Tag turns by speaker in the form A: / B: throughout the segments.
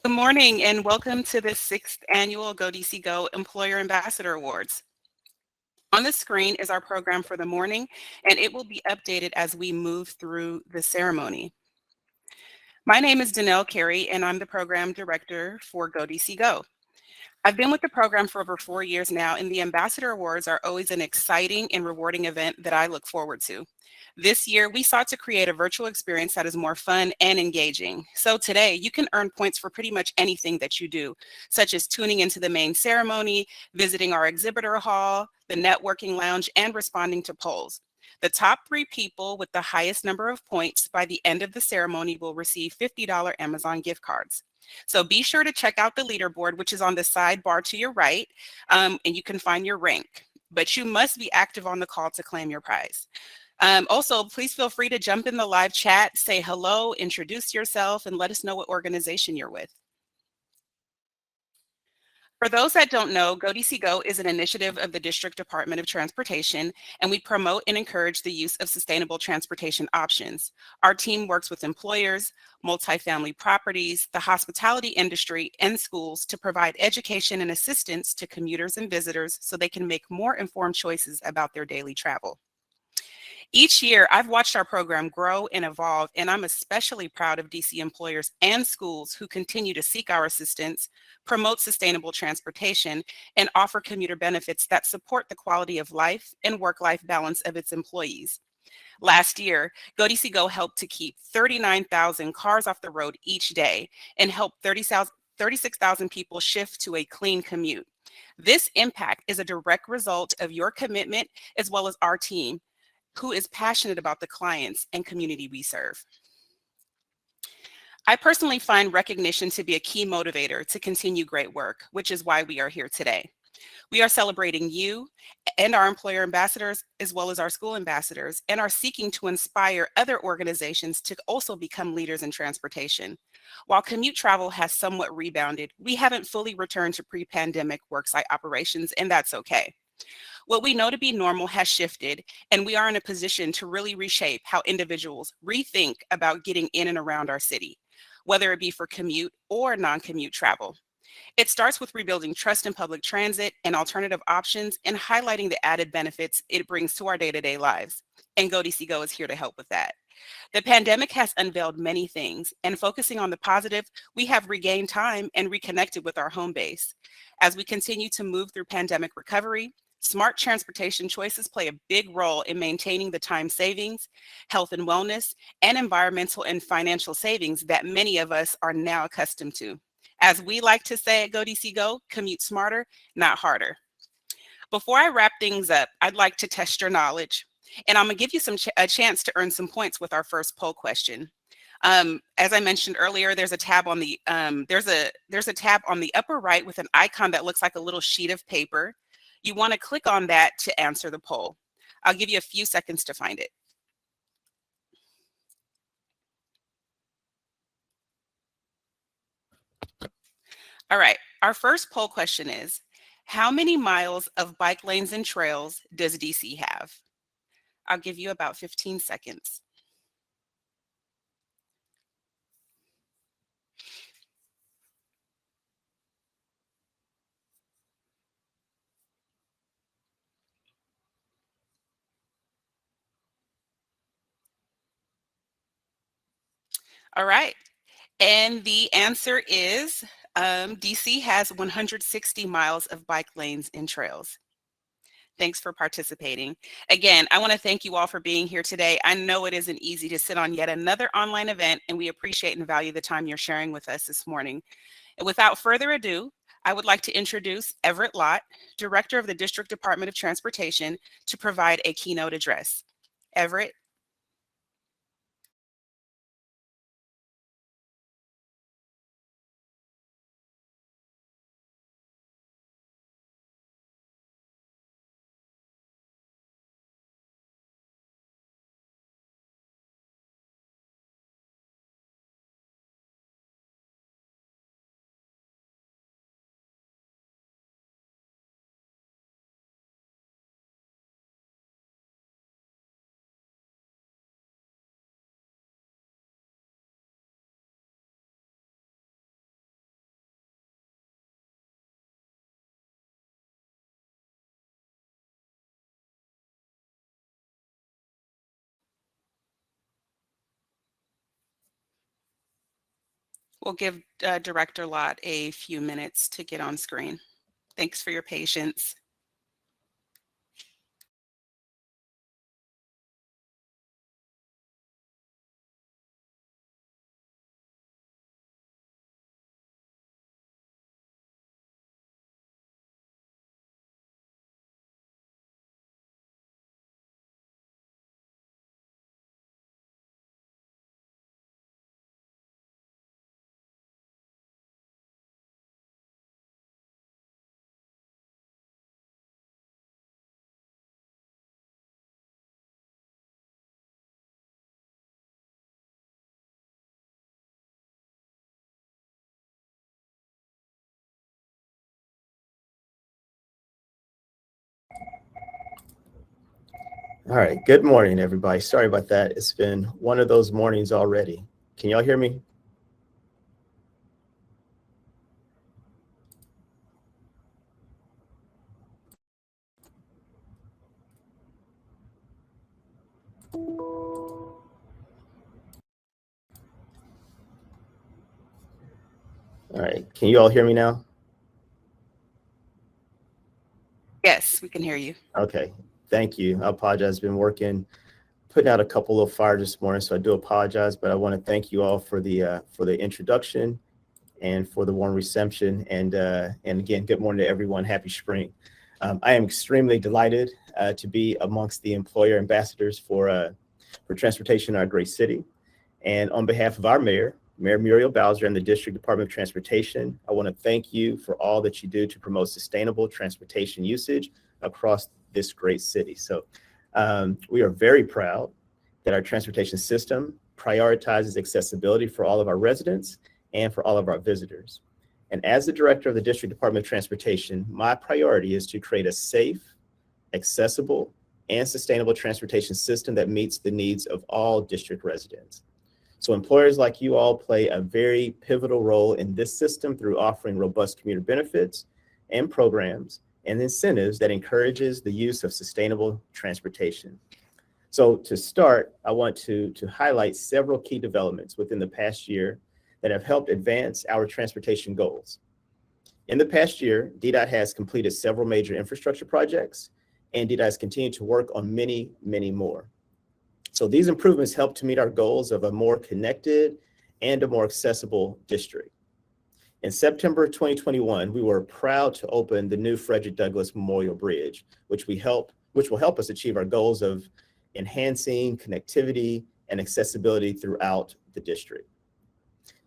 A: Good morning and welcome to the 6th annual Go DC Go Employer Ambassador Awards. On the screen is our program for the morning, and it will be updated as we move through the ceremony. My name is Danelle Carey, and I'm the program director for Go DC Go. I've been with the program for over 4 years now, and the Ambassador Awards are always an exciting and rewarding event that I look forward to. This year, we sought to create a virtual experience that is more fun and engaging. So today, you can earn points for pretty much anything that you do, such as tuning into the main ceremony, visiting our exhibitor hall, the networking lounge, and responding to polls. The top 3 people with the highest number of points by the end of the ceremony will receive $50 Amazon gift cards. So be sure to check out the leaderboard, which is on the sidebar to your right, and you can find your rank. But you must be active on the call to claim your prize. Also, please feel free to jump in the live chat, say hello, introduce yourself, and let us know what organization you're with. For those that don't know, Go DC Go is an initiative of the District Department of Transportation, and we promote and encourage the use of sustainable transportation options. Our team works with employers, multifamily properties, the hospitality industry, and schools to provide education and assistance to commuters and visitors so they can make more informed choices about their daily travel. Each year, I've watched our program grow and evolve, and I'm especially proud of DC employers and schools who continue to seek our assistance, promote sustainable transportation, and offer commuter benefits that support the quality of life and work-life balance of its employees. Last year, GoDC Go helped to keep 39,000 cars off the road each day and helped 36,000 people shift to a clean commute. This impact is a direct result of your commitment as well as our team, who is passionate about the clients and community we serve. I personally find recognition to be a key motivator to continue great work, which is why we are here today. We are celebrating you and our employer ambassadors, as well as our school ambassadors, and are seeking to inspire other organizations to also become leaders in transportation. While commute travel has somewhat rebounded, we haven't fully returned to pre-pandemic worksite operations, and that's okay. What we know to be normal has shifted, and we are in a position to really reshape how individuals rethink about getting in and around our city, whether it be for commute or non-commute travel. It starts with rebuilding trust in public transit and alternative options and highlighting the added benefits it brings to our day-to-day lives. And GoDCGo is here to help with that. The pandemic has unveiled many things, and focusing on the positive, we have regained time and reconnected with our home base. As we continue to move through pandemic recovery, smart transportation choices play a big role in maintaining the time savings, health and wellness, and environmental and financial savings that many of us are now accustomed to. As we like to say at GoDCGo, commute smarter, not harder. Before I wrap things up, I'd like to test your knowledge, and I'm gonna give you a chance to earn some points with our first poll question. As I mentioned earlier, there's a tab on the there's a tab on the upper right with an icon that looks like a little sheet of paper. You want to click on that to answer the poll. I'll give you a few seconds to find it. All right, our first poll question is, how many miles of bike lanes and trails does DC have? I'll give you about 15 seconds. All right, and the answer is DC has 160 miles of bike lanes and trails. Thanks for participating. Again, I want to thank you all for being here today. I know it isn't easy to sit on yet another online event, and we appreciate and value the time you're sharing with us this morning. And without further ado, I would like to introduce Everett Lott, Director of the District Department of Transportation, to provide a keynote address. Everett. We'll give Director Lott a few minutes to get on screen. Thanks for your patience.
B: All right, good morning, everybody. Sorry about that. It's been one of those mornings already. Can y'all hear me? All right, can you all hear me now?
A: Yes, we can hear you.
B: Okay, thank you. I apologize. I've been putting out a couple of fires this morning, so I do apologize, but I want to thank you all for the introduction and for the warm reception. And again, good morning to everyone. Happy spring. I am extremely delighted to be amongst the employer ambassadors for transportation in our great city. And on behalf of our mayor, Mayor Muriel Bowser, and the District Department of Transportation, I want to thank you for all that you do to promote sustainable transportation usage across this great city. So we are very proud that our transportation system prioritizes accessibility for all of our residents and for all of our visitors. And as the director of the District Department of Transportation, my priority is to create a safe, accessible, and sustainable transportation system that meets the needs of all district residents. So employers like you all play a very pivotal role in this system through offering robust commuter benefits and programs and incentives that encourages the use of sustainable transportation. So to start, I want to highlight several key developments within the past year that have helped advance our transportation goals. In the past year, DDOT has completed several major infrastructure projects, and DDOT has continued to work on many, many more. So these improvements help to meet our goals of a more connected and a more accessible district. In September 2021, we were proud to open the new Frederick Douglass Memorial Bridge, which will help us achieve our goals of enhancing connectivity and accessibility throughout the district.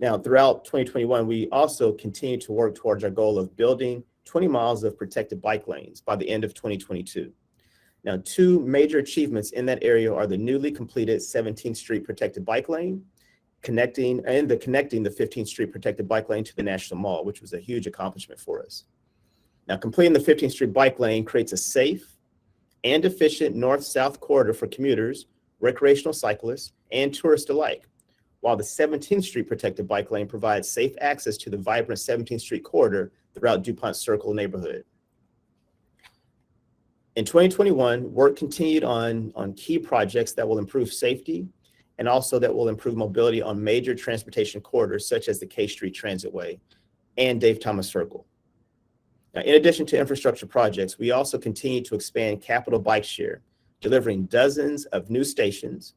B: Now, throughout 2021, we also continue to work towards our goal of building 20 miles of protected bike lanes by the end of 2022. Now, two major achievements in that area are the newly completed 17th Street protected bike lane, connecting the 15th Street protected bike lane to the National Mall, which was a huge accomplishment for us. Now, completing the 15th Street bike lane creates a safe and efficient north-south corridor for commuters, recreational cyclists, and tourists alike, while the 17th Street protected bike lane provides safe access to the vibrant 17th Street corridor throughout DuPont Circle neighborhood. In 2021, work continued on key projects that will improve safety and also that will improve mobility on major transportation corridors such as the K Street Transitway and Dave Thomas Circle. Now, in addition to infrastructure projects, we also continue to expand Capital Bike Share, delivering dozens of new stations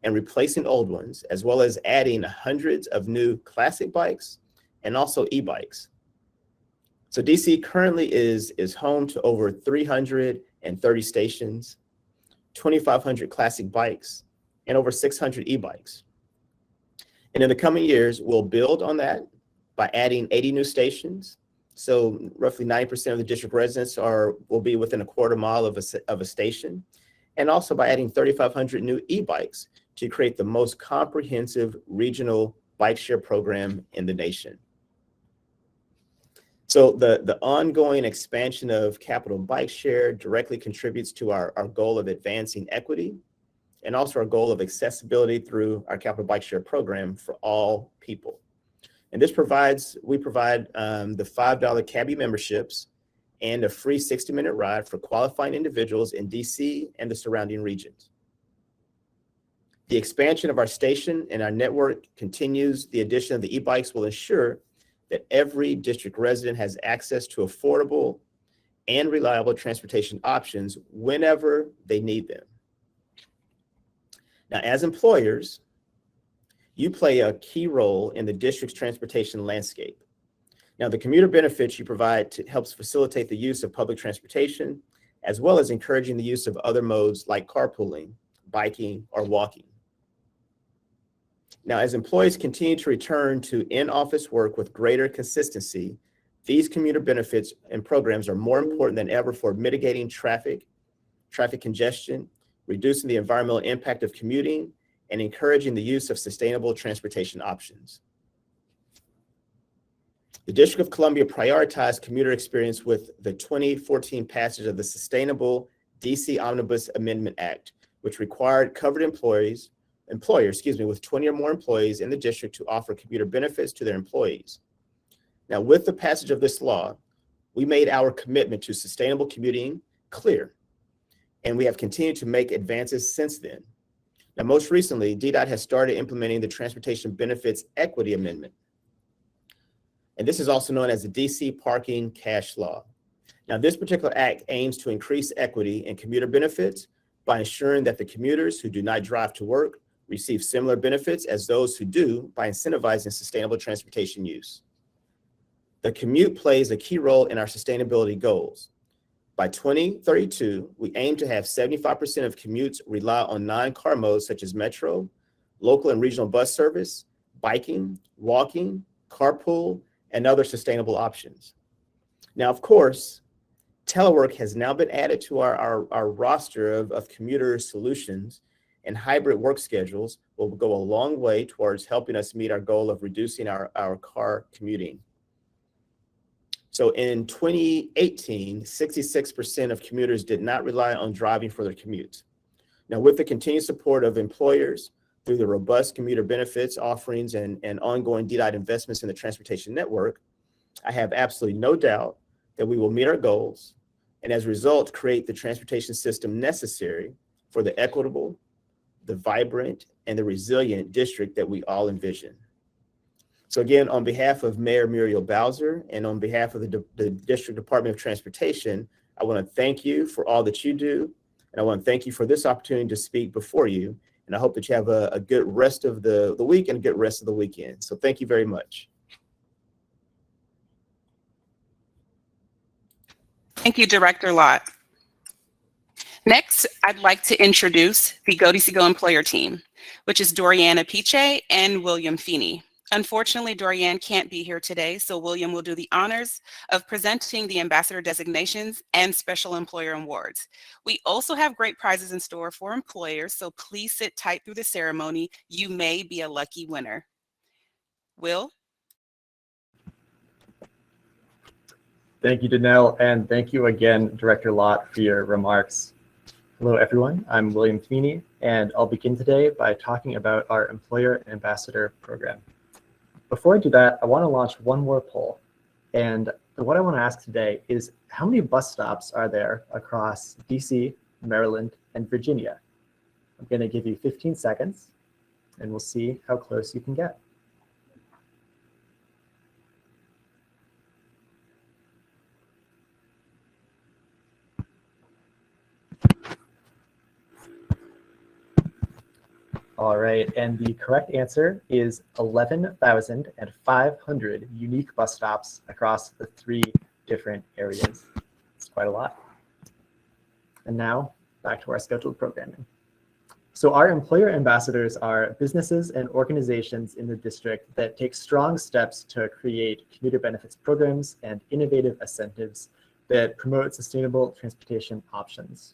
B: and replacing old ones, as well as adding hundreds of new classic bikes and also e-bikes. So DC currently is home to over 330 stations, 2,500 classic bikes, and over 600 e-bikes. And in the coming years, we'll build on that by adding 80 new stations. So roughly 9% of the district residents will be within a quarter mile of a station. And also by adding 3,500 new e-bikes to create the most comprehensive regional bike share program in the nation. So the ongoing expansion of Capital Bike Share directly contributes to our goal of advancing equity and also our goal of accessibility through our Capital Bike Share program for all people. And we provide the $5 Cabby memberships and a free 60-minute ride for qualifying individuals in DC and the surrounding regions. The expansion of our station and our network continues. The addition of the e-bikes will ensure that every district resident has access to affordable and reliable transportation options whenever they need them. Now, as employers, you play a key role in the district's transportation landscape. Now, the commuter benefits you provide helps facilitate the use of public transportation, as well as encouraging the use of other modes like carpooling, biking, or walking. Now, as employees continue to return to in-office work with greater consistency, these commuter benefits and programs are more important than ever for mitigating traffic congestion, reducing the environmental impact of commuting, and encouraging the use of sustainable transportation options. The District of Columbia prioritized commuter experience with the 2014 passage of the Sustainable DC Omnibus Amendment Act, which required covered employers with 20 or more employees in the district to offer commuter benefits to their employees. Now, with the passage of this law, we made our commitment to sustainable commuting clear, and we have continued to make advances since then. Now, most recently, DDOT has started implementing the Transportation Benefits Equity Amendment, and this is also known as the DC Parking Cash Law. Now, this particular act aims to increase equity in commuter benefits by ensuring that the commuters who do not drive to work receive similar benefits as those who do by incentivizing sustainable transportation use. The commute plays a key role in our sustainability goals. By 2032, we aim to have 75% of commutes rely on non-car modes such as metro, local and regional bus service, biking, walking, carpool, and other sustainable options. Now, of course, telework has now been added to our roster of commuter solutions, and hybrid work schedules will go a long way towards helping us meet our goal of reducing our car commuting. So in 2018, 66% of commuters did not rely on driving for their commutes. Now, with the continued support of employers through the robust commuter benefits offerings and ongoing DDOT investments in the transportation network, I have absolutely no doubt that we will meet our goals and as a result, create the transportation system necessary for the equitable, the vibrant, and the resilient district that we all envision. So again, on behalf of Mayor Muriel Bowser and on behalf of the District Department of Transportation, I want to thank you for all that you do. And I want to thank you for this opportunity to speak before you. And I hope that you have a good rest of the week and a good rest of the weekend. So thank you very much.
A: Thank you, Director Lott. Next, I'd like to introduce the Go Employer team, which is Doriana Piche and William Feeney. Unfortunately, Dorian can't be here today, so William will do the honors of presenting the ambassador designations and special employer awards. We also have great prizes in store for employers, so please sit tight through the ceremony. You may be a lucky winner. Will?
C: Thank you, Danelle, and thank you again, Director Lott, for your remarks. Hello, everyone. I'm William Feeney, and I'll begin today by talking about our Employer Ambassador Program. Before I do that, I want to launch one more poll. And what I want to ask today is, how many bus stops are there across DC, Maryland, and Virginia? I'm going to give you 15 seconds, and we'll see how close you can get. All right, and the correct answer is 11,500 unique bus stops across the 3 different areas. It's quite a lot. And now back to our scheduled programming. So our employer ambassadors are businesses and organizations in the district that take strong steps to create commuter benefits programs and innovative incentives that promote sustainable transportation options.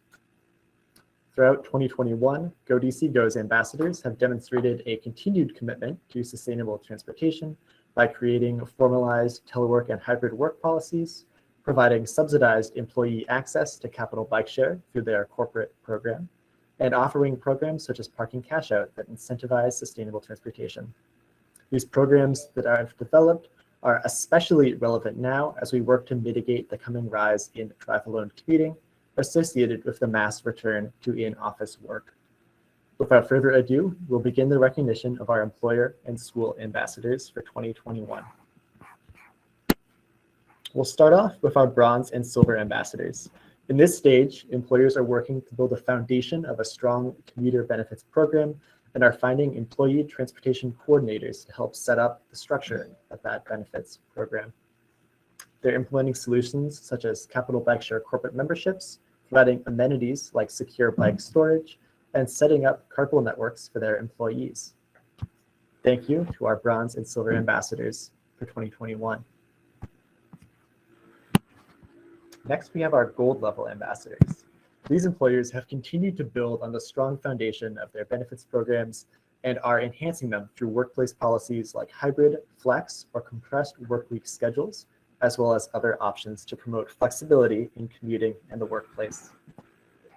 C: Throughout 2021, Go DC Go's ambassadors have demonstrated a continued commitment to sustainable transportation by creating formalized telework and hybrid work policies, providing subsidized employee access to Capital Bike Share through their corporate program, and offering programs such as Parking Cash Out that incentivize sustainable transportation. These programs that I've developed are especially relevant now as we work to mitigate the coming rise in drive-alone commuting associated with the mass return to in-office work. Without further ado, we'll begin the recognition of our employer and school ambassadors for 2021. We'll start off with our bronze and silver ambassadors. In this stage, employers are working to build a foundation of a strong commuter benefits program and are finding employee transportation coordinators to help set up the structure of that benefits program. They're implementing solutions such as Capital Bike Share corporate memberships, providing amenities like secure bike storage, and setting up carpool networks for their employees. Thank you to our bronze and silver ambassadors for 2021. Next, we have our gold level ambassadors. These employers have continued to build on the strong foundation of their benefits programs and are enhancing them through workplace policies like hybrid, flex, or compressed workweek schedules, as well as other options to promote flexibility in commuting and the workplace.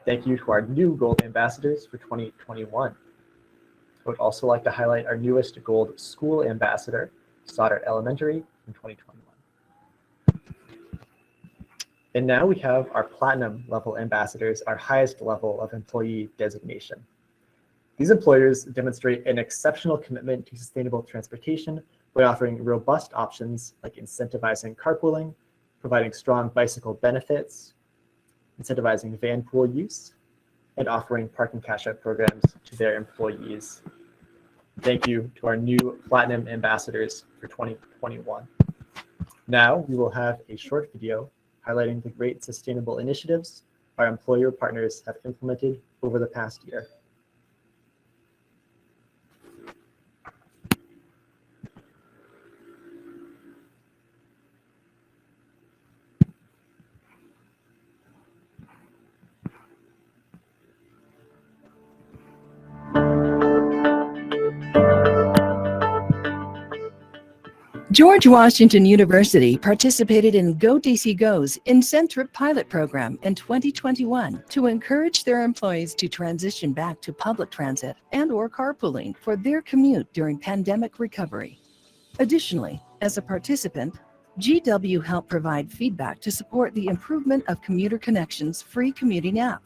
C: Thank you to our new gold ambassadors for 2021. I would also like to highlight our newest gold school ambassador, Stoddard Elementary, in 2021. And now we have our platinum level ambassadors, our highest level of employee designation. These employers demonstrate an exceptional commitment to sustainable transportation by offering robust options like incentivizing carpooling, providing strong bicycle benefits, incentivizing van pool use, and offering parking cash out programs to their employees. Thank you to our new platinum ambassadors for 2021. Now we will have a short video highlighting the great sustainable initiatives our employer partners have implemented over the past year.
D: George Washington University participated in Go DC Go's Incentrip pilot program in 2021 to encourage their employees to transition back to public transit and/or carpooling for their commute during pandemic recovery. Additionally, as a participant, GW helped provide feedback to support the improvement of Commuter Connections free commuting app.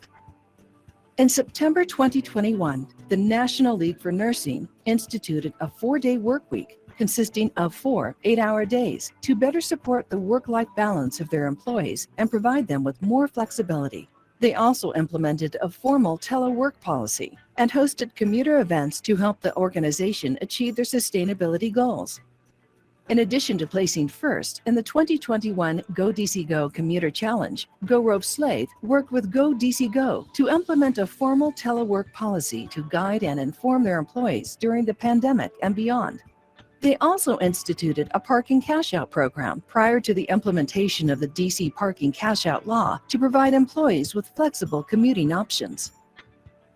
D: In September 2021, the National League for Nursing instituted a 4-day work week consisting of 4 8-hour days to better support the work-life balance of their employees and provide them with more flexibility. They also implemented a formal telework policy and hosted commuter events to help the organization achieve their sustainability goals. In addition to placing first in the 2021 Go DC Go Commuter Challenge, Go Rope Slave worked with Go DC Go to implement a formal telework policy to guide and inform their employees during the pandemic and beyond. They also instituted a parking cash-out program prior to the implementation of the DC parking cash-out law to provide employees with flexible commuting options.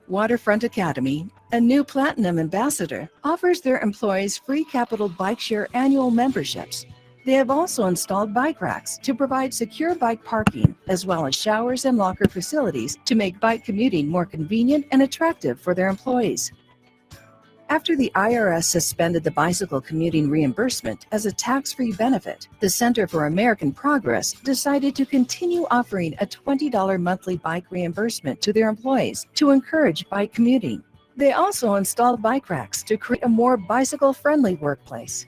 D: Waterfront Academy, a new Platinum ambassador, offers their employees free Capital Bike Share annual memberships. They have also installed bike racks to provide secure bike parking, as well as showers and locker facilities to make bike commuting more convenient and attractive for their employees. After the IRS suspended the bicycle commuting reimbursement as a tax-free benefit, the Center for American Progress decided to continue offering a $20 monthly bike reimbursement to their employees to encourage bike commuting. They also installed bike racks to create a more bicycle-friendly workplace.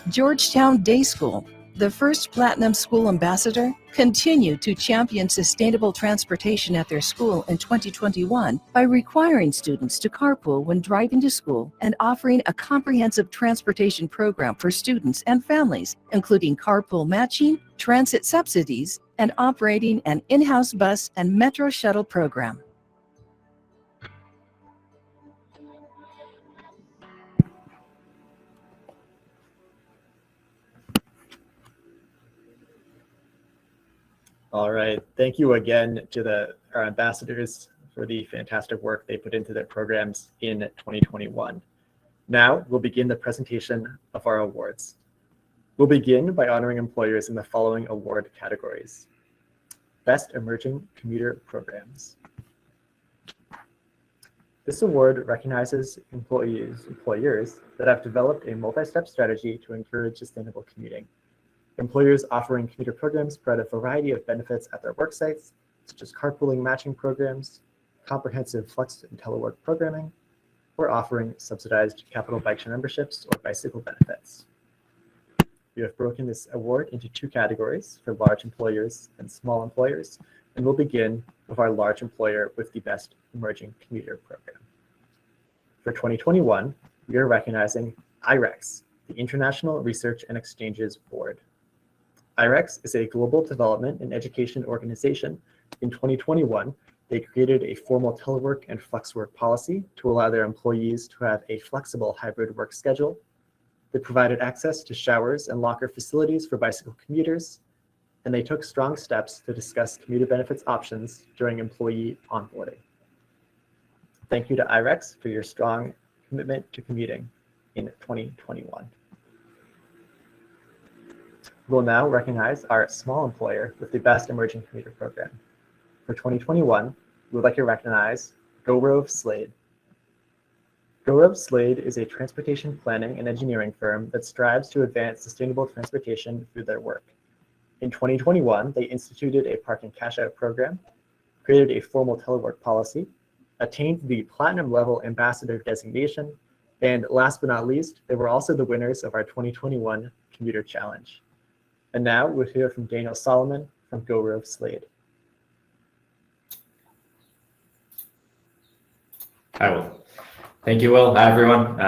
D: Georgetown Day School, the first Platinum School Ambassador, continued to champion sustainable transportation at their school in 2021 by requiring students to carpool when driving to school and offering a comprehensive transportation program for students and families, including carpool matching, transit subsidies, and operating an in-house bus and metro shuttle program.
C: All right, thank you again to our ambassadors for the fantastic work they put into their programs in 2021. Now we'll begin the presentation of our awards. We'll begin by honoring employers in the following award categories. Best Emerging Commuter Programs. This award recognizes employers that have developed a multi-step strategy to encourage sustainable commuting. Employers offering commuter programs provide a variety of benefits at their work sites, such as carpooling matching programs, comprehensive flex and telework programming, or offering subsidized capital bike share memberships or bicycle benefits. We have broken this award into 2 categories for large employers and small employers, and we'll begin with our large employer with the best emerging commuter program. For 2021, we are recognizing IREX, the International Research and Exchanges Board. IREX is a global development and education organization. In 2021, they created a formal telework and flex work policy to allow their employees to have a flexible hybrid work schedule. They provided access to showers and locker facilities for bicycle commuters, and they took strong steps to discuss commuter benefits options during employee onboarding. Thank you to IREX for your strong commitment to commuting in 2021. We'll now recognize our small employer with the best emerging commuter program. For 2021, we would like to recognize Gaurav Slade. Gaurav Slade is a transportation planning and engineering firm that strives to advance sustainable transportation through their work. In 2021, they instituted a parking cash-out program, created a formal telework policy, attained the platinum level ambassador designation, and last but not least, they were also the winners of our 2021 Commuter Challenge. And now we'll hear from Daniel Solomon from Gaurav Slade.
E: Hi, Will. Thank you, Will. Hi, everyone.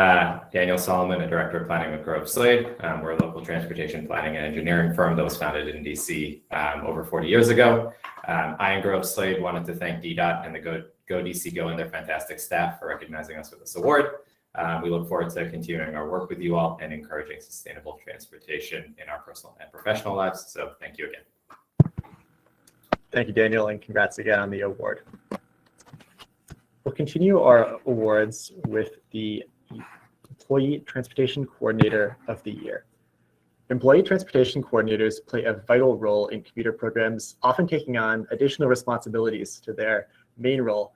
E: Daniel Solomon, a director of planning with Gaurav Slade. We're a local transportation planning and engineering firm that was founded in DC over 40 years ago. I and Gaurav Slade wanted to thank DDOT and the Go DC Go and their fantastic staff for recognizing us with this award. We look forward to continuing our work with you all and encouraging sustainable transportation in our personal and professional lives. So thank you again.
C: Thank you, Daniel, and congrats again on the award. We'll continue our awards with the Employee Transportation Coordinator of the Year. Employee transportation coordinators play a vital role in commuter programs, often taking on additional responsibilities to their main role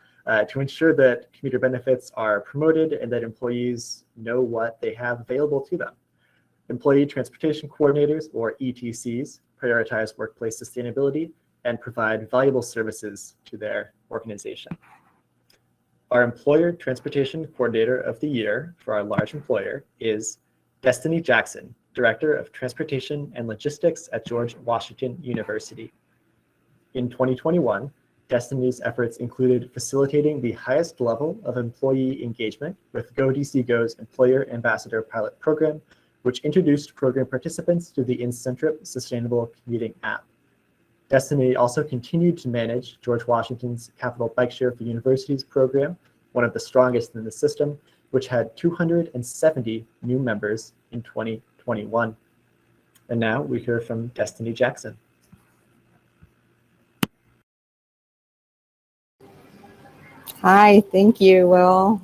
C: to ensure that commuter benefits are promoted and that employees know what they have available to them. Employee transportation coordinators, or ETCs, prioritize workplace sustainability and provide valuable services to their organization. Our Employer Transportation Coordinator of the Year for our large employer is Destiny Jackson, Director of Transportation and Logistics at George Washington University. In 2021, Destiny's efforts included facilitating the highest level of employee engagement with Go DC Go's Employer Ambassador Pilot Program, which introduced program participants to the Incentrip Sustainable Commuting app. Destiny also continued to manage George Washington's Capital Bike Share for Universities program, one of the strongest in the system, which had 270 new members in 2021. And now we hear from Destiny Jackson.
F: Hi, thank you, Will.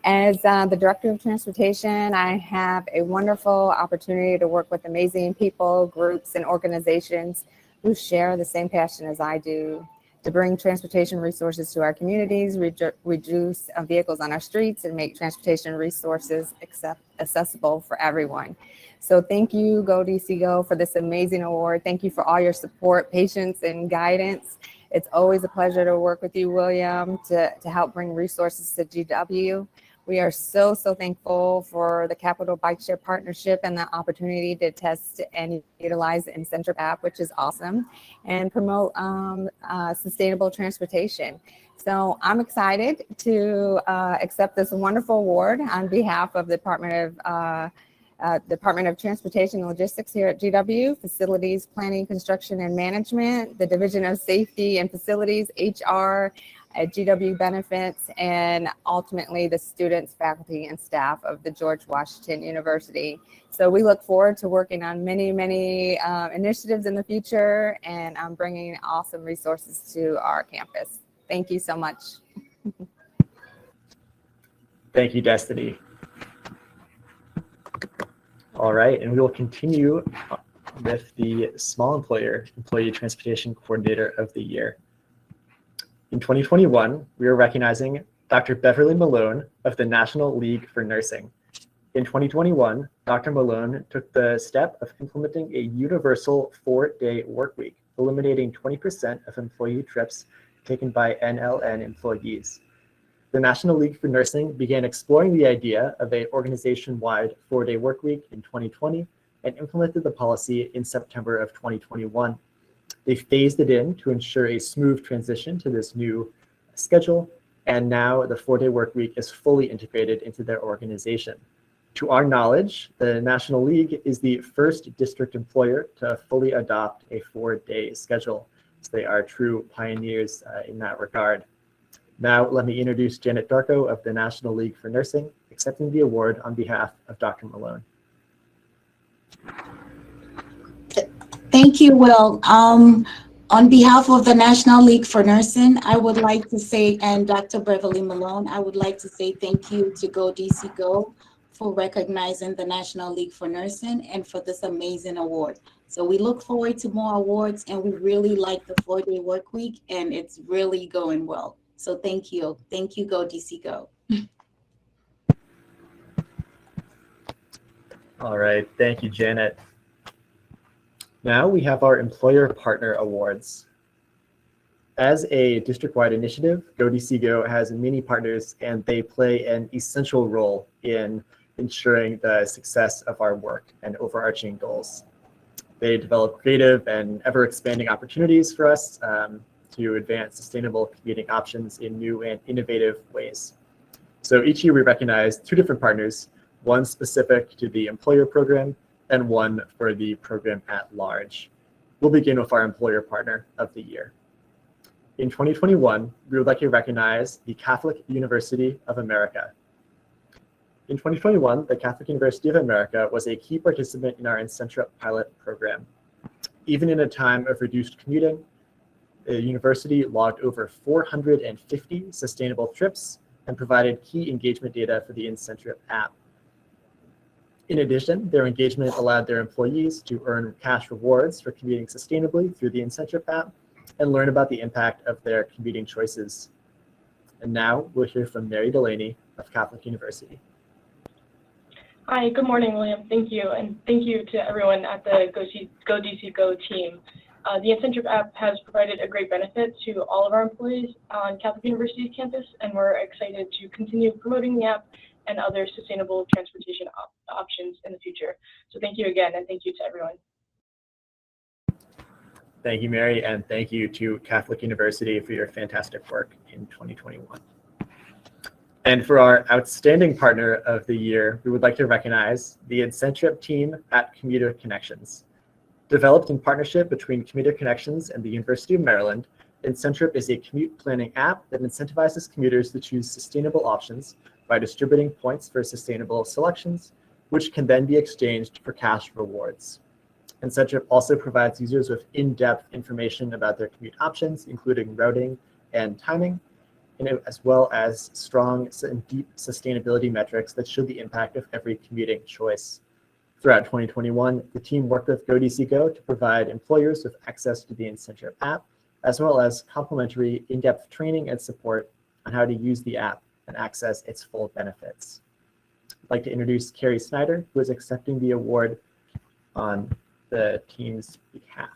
F: As the Director of Transportation, I have a wonderful opportunity to work with amazing people, groups, and organizations who share the same passion as I do to bring transportation resources to our communities, reduce vehicles on our streets, and make transportation resources accessible for everyone. So thank you, Go DC Go, for this amazing award. Thank you for all your support, patience, and guidance. It's always a pleasure to work with you, William, to help bring resources to GW. We are so thankful for the Capital Bike Share partnership and the opportunity to test and utilize the Incentrip app, which is awesome, and promote sustainable transportation. So I'm excited to accept this wonderful award on behalf of the Department of Transportation and Logistics here at GW, Facilities Planning, Construction, and Management, the Division of Safety and Facilities, HR, at GW Benefits, and ultimately the students, faculty, and staff of the George Washington University. So we look forward to working on many initiatives in the future and bringing awesome resources to our campus. Thank you so much.
C: Thank you, Destiny. All right, and we will continue with the Small Employer Employee Transportation Coordinator of the Year. In 2021, we are recognizing Dr. Beverly Malone of the National League for Nursing. In 2021, Dr. Malone took the step of implementing a universal 4-day work week, eliminating 20% of employee trips taken by NLN employees. The National League for Nursing began exploring the idea of an organization-wide 4-day workweek in 2020 and implemented the policy in September of 2021. They phased it in to ensure a smooth transition to this new schedule, and now the 4-day workweek is fully integrated into their organization. To our knowledge, the National League is the first district employer to fully adopt a 4-day schedule. So they are true pioneers in that regard. Now, let me introduce Janet Darko of the National League for Nursing, accepting the award on behalf of Dr. Malone.
G: Thank you, Will. On behalf of the National League for Nursing, I would like to say, and Dr. Beverly Malone, I would like to say thank you to Go DC Go for recognizing the National League for Nursing and for this amazing award. So we look forward to more awards, and we really like the 4-day work week, and it's really going well. So thank you. Thank you, Go DC Go.
C: All right, thank you, Janet. Now we have our Employer Partner Awards. As a district-wide initiative, Go DC Go has many partners, and they play an essential role in ensuring the success of our work and overarching goals. They develop creative and ever-expanding opportunities for us to advance sustainable commuting options in new and innovative ways. So each year we recognize 2 different partners, one specific to the employer program and one for the program at large. We'll begin with our Employer Partner of the Year. In 2021, we would like to recognize the Catholic University of America. In 2021, the Catholic University of America was a key participant in our Incentra pilot program. Even in a time of reduced commuting, the university logged over 450 sustainable trips and provided key engagement data for the Incentra app. In addition, their engagement allowed their employees to earn cash rewards for commuting sustainably through the Incentra app and learn about the impact of their commuting choices. And now we'll hear from Mary Delaney of Catholic University.
H: Hi, good morning, William. Thank you. And thank you to everyone at the Go DC Go team. The Incentra app has provided a great benefit to all of our employees on Catholic University's campus, and we're excited to continue promoting the app and other sustainable transportation options in the future. So thank you again, and thank you to everyone.
C: Thank you, Mary, and thank you to Catholic University for your fantastic work in 2021. And for our Outstanding Partner of the Year, we would like to recognize the Incentra team at Commuter Connections. Developed in partnership between Commuter Connections and the University of Maryland, Incentrip is a commute planning app that incentivizes commuters to choose sustainable options by distributing points for sustainable selections, which can then be exchanged for cash rewards. Incentrip also provides users with in-depth information about their commute options, including routing and timing, as well as strong and deep sustainability metrics that show the impact of every commuting choice. Throughout 2021, the team worked with Go DC Go to provide employers with access to the Incentrip app, as well as complimentary in-depth training and support on how to use the app and access its full benefits. I'd like to introduce Carrie Snyder, who is accepting the award on the team's behalf.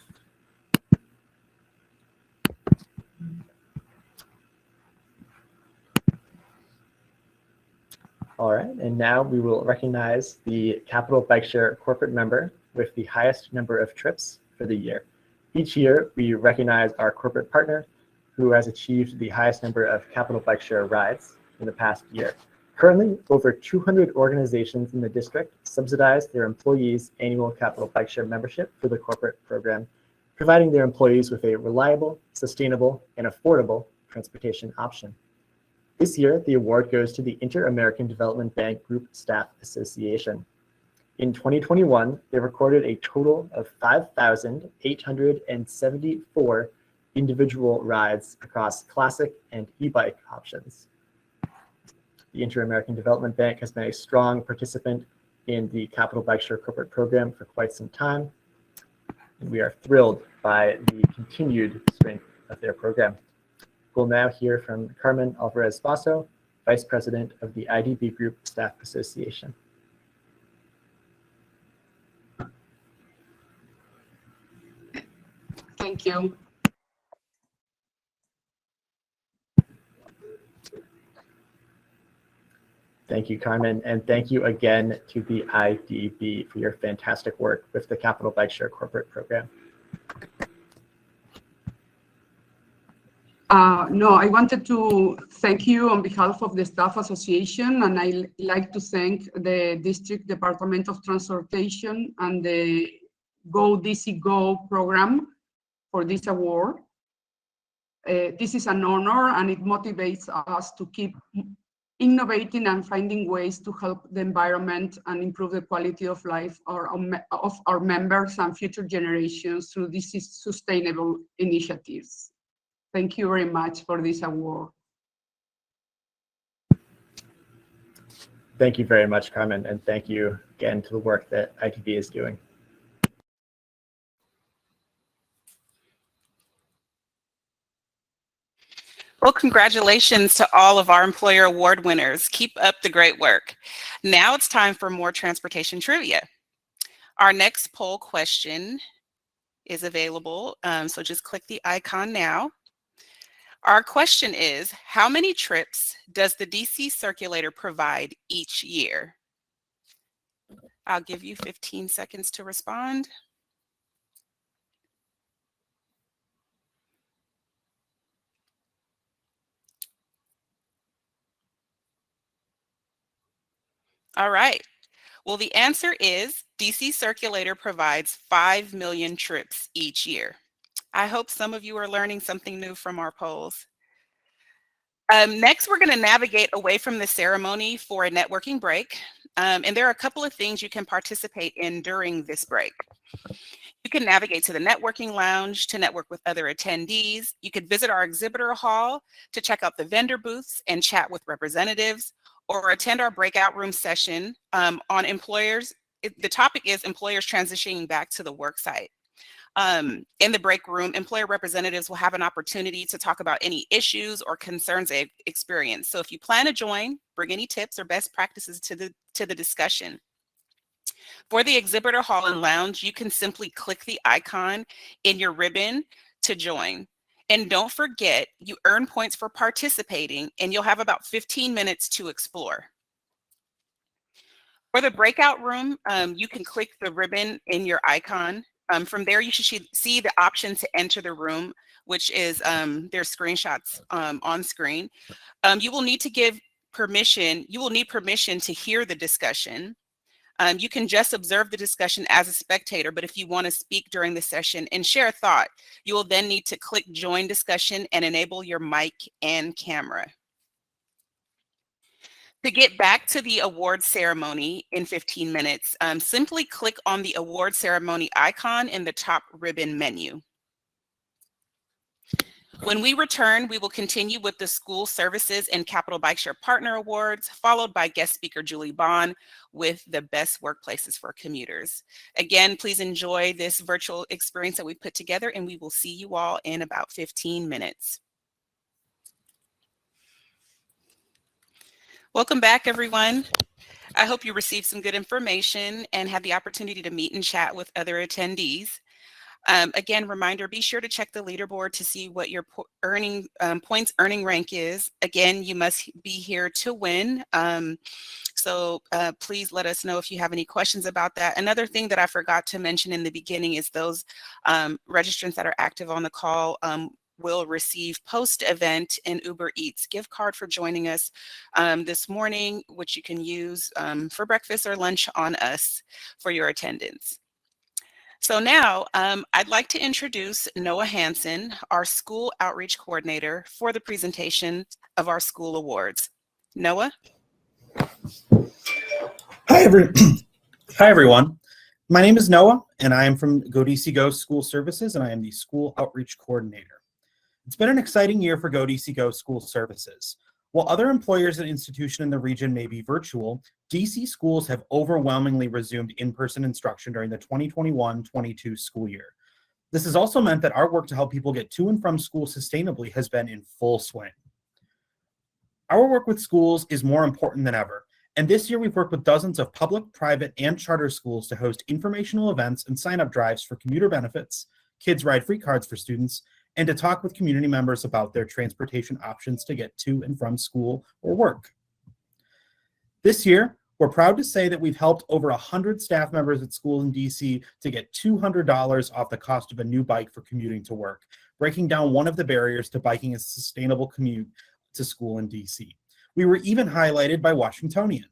C: All right, and now we will recognize the Capital Bike Share corporate member with the highest number of trips for the year. Each year, we recognize our corporate partner who has achieved the highest number of Capital Bike Share rides in the past year. Currently, over 200 organizations in the district subsidize their employees' annual Capital Bike Share membership for the corporate program, providing their employees with a reliable, sustainable, and affordable transportation option. This year, the award goes to the Inter-American Development Bank Group Staff Association. In 2021, they recorded a total of 5,874 individual rides across classic and e-bike options. The Inter-American Development Bank has been a strong participant in the Capital Bike Share corporate program for quite some time, and we are thrilled by the continued strength of their program. We'll now hear from Carmen Alvarez-Basso, Vice President of the IDB Group Staff Association.
I: Thank you.
C: Thank you, Carmen, and thank you again to the IDB for your fantastic work with the Capital Bike Share Corporate Program.
I: No, I wanted to thank you on behalf of the Staff Association, and I like to thank the District Department of Transportation and the Go DC Go program for this award. This is an honor, and it motivates us to keep innovating and finding ways to help the environment and improve the quality of life of our members and future generations through these sustainable initiatives. Thank you very much for this award.
C: Thank you very much, Carmen, and thank you again to the work that ITV is doing.
A: Well, congratulations to all of our employer award winners. Keep up the great work. Now it's time for more transportation trivia. Our next poll question is available, so just click the icon now. Our question is, how many trips does the DC Circulator provide each year? I'll give you 15 seconds to respond. All right. Well, the answer is DC Circulator provides 5 million trips each year. I hope some of you are learning something new from our polls. Next, we're going to navigate away from the ceremony for a networking break. And there are a couple of things you can participate in during this break. You can navigate to the networking lounge to network with other attendees. You could visit our exhibitor hall to check out the vendor booths and chat with representatives, or attend our breakout room session on employers. The topic is employers transitioning back to the work site. In the break room, employer representatives will have an opportunity to talk about any issues or concerns they've experienced. So if you plan to join, bring any tips or best practices to the discussion. For the exhibitor hall and lounge, you can simply click the icon in your ribbon to join. And don't forget, you earn points for participating, and you'll have about 15 minutes to explore. For the breakout room, you can click the ribbon in your icon. From there, you should see the option to enter the room, which is there's screenshots on screen. You will need to give permission. You will need permission to hear the discussion. You can just observe the discussion as a spectator, but if you want to speak during the session and share a thought, you will then need to click join discussion and enable your mic and camera. To get back to the award ceremony in 15 minutes, simply click on the award ceremony icon in the top ribbon menu. When we return, we will continue with the School Services and Capital Bike Share Partner Awards, followed by guest speaker Julie Bond with the best workplaces for commuters. Again, please enjoy this virtual experience that we put together, and we will see you all in about 15 minutes. Welcome back, everyone. I hope you received some good information and had the opportunity to meet and chat with other attendees. Again, reminder, be sure to check the leaderboard to see what your points earning rank is. Again, you must be here to win. So please let us know if you have any questions about that. Another thing that I forgot to mention in the beginning is those registrants that are active on the call will receive post-event an Uber Eats gift card for joining us this morning, which you can use for breakfast or lunch on us for your attendance. So now I'd like to introduce Noah Hansen, our School Outreach Coordinator, for the presentation of our school awards. Noah?
J: Hi, everyone. My name is Noah, and I am from Go DC Go School Services, and I am the School Outreach Coordinator. It's been an exciting year for Go DC Go School Services. While other employers and institutions in the region may be virtual, DC schools have overwhelmingly resumed in-person instruction during the 2021-22 school year. This has also meant that our work to help people get to and from school sustainably has been in full swing. Our work with schools is more important than ever, and this year we've worked with dozens of public, private, and charter schools to host informational events and sign-up drives for commuter benefits, kids ride free cards for students, and to talk with community members about their transportation options to get to and from school or work. This year, we're proud to say that we've helped over 100 staff members at schools in DC to get $200 off the cost of a new bike for commuting to work, breaking down one of the barriers to biking a sustainable commute to school in DC. We were even highlighted by Washingtonian.